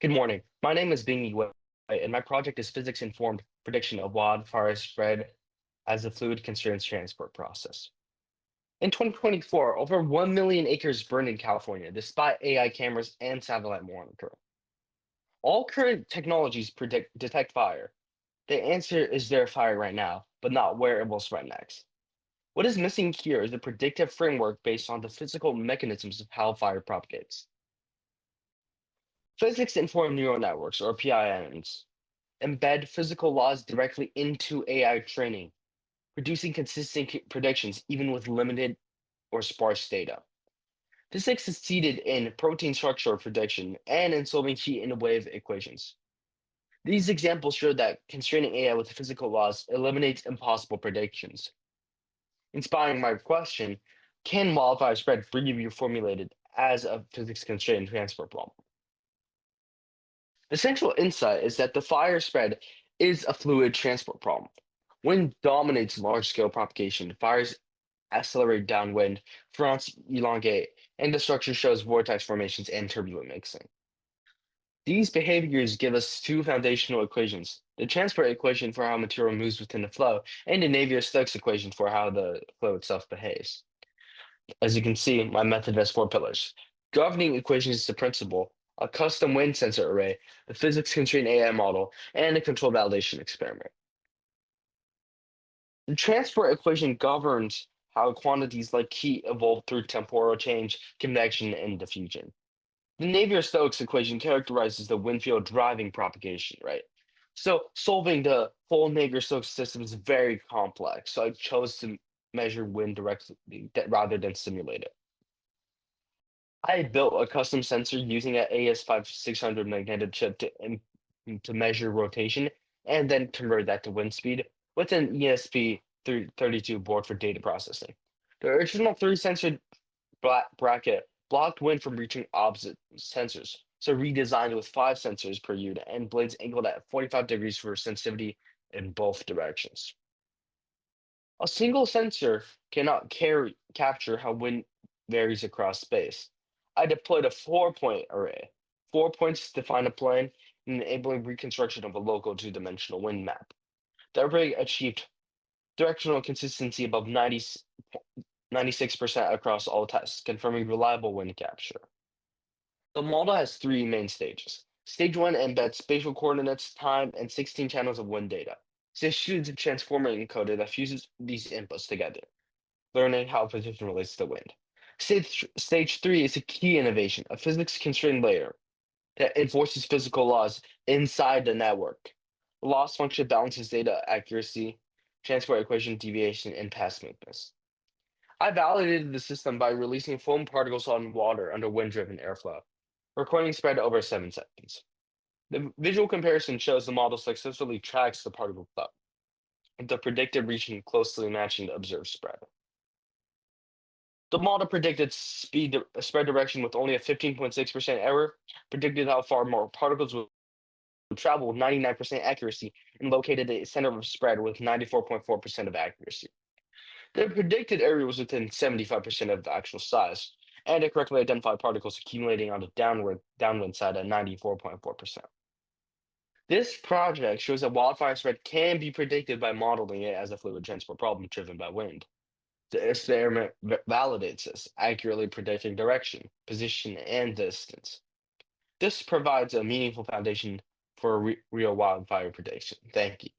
Good morning. My name is BingyiGO, and my project is physics-informed prediction of wildfire spread as the fluid constrains transport process. In 2024, over 1 million acres burned in California, despite AI cameras and satellite monitoring. All current technologies detect fire. The answer is there fire right now, but not where it will spread next. What is missing here is a predictive framework based on the physical mechanisms of how fire propagates. Physics-informed neural networks, or PINs, embed physical laws directly into AI training, producing consistent predictions even with limited or sparse data. This has succeeded in protein structure prediction and in solving heat and wave equations. These examples show that constraining AI with physical laws eliminates impossible predictions. Inspiring my question, can wildfire spread be formulated as a physics-constrained transport problem? The central insight is that the fire spread is a fluid transport problem. Wind dominates large-scale propagation, fires accelerate downwind, fronts elongate, and the structure shows vortex formations and turbulent mixing. These behaviors give us two foundational equations, the transport equation for how material moves within the flow, and the Navier-Stokes equation for how the flow itself behaves. As you can see, my method has four pillars. Governing equations is the principle, a custom wind sensor array, a physics-constrained AI model, and a control validation experiment. The transport equation governs how quantities like heat evolve through temporal change, convection, and diffusion. The Navier-Stokes equation characterizes the wind field driving propagation, right? So solving the full Navier-Stokes system is very complex, so I chose to measure wind directly rather than simulate it. I built a custom sensor using an AS5600 magnetic chip to measure rotation and then convert that to wind speed with an ESP32 board for data processing. The original three sensor bracket blocked wind from reaching opposite sensors, so redesigned with five sensors per unit and blades angled at 45 degrees for sensitivity in both directions. A single sensor cannot capture how wind varies across space. I deployed a four-point array. 4 points define a plane, enabling reconstruction of a local two-dimensional wind map. The array achieved directional consistency above 96% across all tests, confirming reliable wind capture. The model has three main stages. Stage 1 embeds spatial coordinates, time, and 16 channels of wind data. Stage 2 is a transformer encoder that fuses these inputs together, learning how position relates to wind. Stage 3 is a key innovation, a physics-constrained layer that enforces physical laws inside the network. The loss function balances data accuracy, transport equation deviation, and path smoothness. I validated the system by releasing foam particles on water under wind-driven airflow, recording spread over 7 seconds. The visual comparison shows the model successfully tracks the particle flow, with the predicted region closely matching the observed spread. The model predicted spread direction with only a 15.6% error, predicted how far more particles would travel with 99% accuracy, and located the center of spread with 94.4% of accuracy. The predicted area was within 75% of the actual size, and it correctly identified particles accumulating on the downwind side at 94.4%. This project shows that wildfire spread can be predicted by modeling it as a fluid transport problem driven by wind. The experiment validates this, accurately predicting direction, position, and distance. This provides a meaningful foundation for real wildfire prediction. Thank you.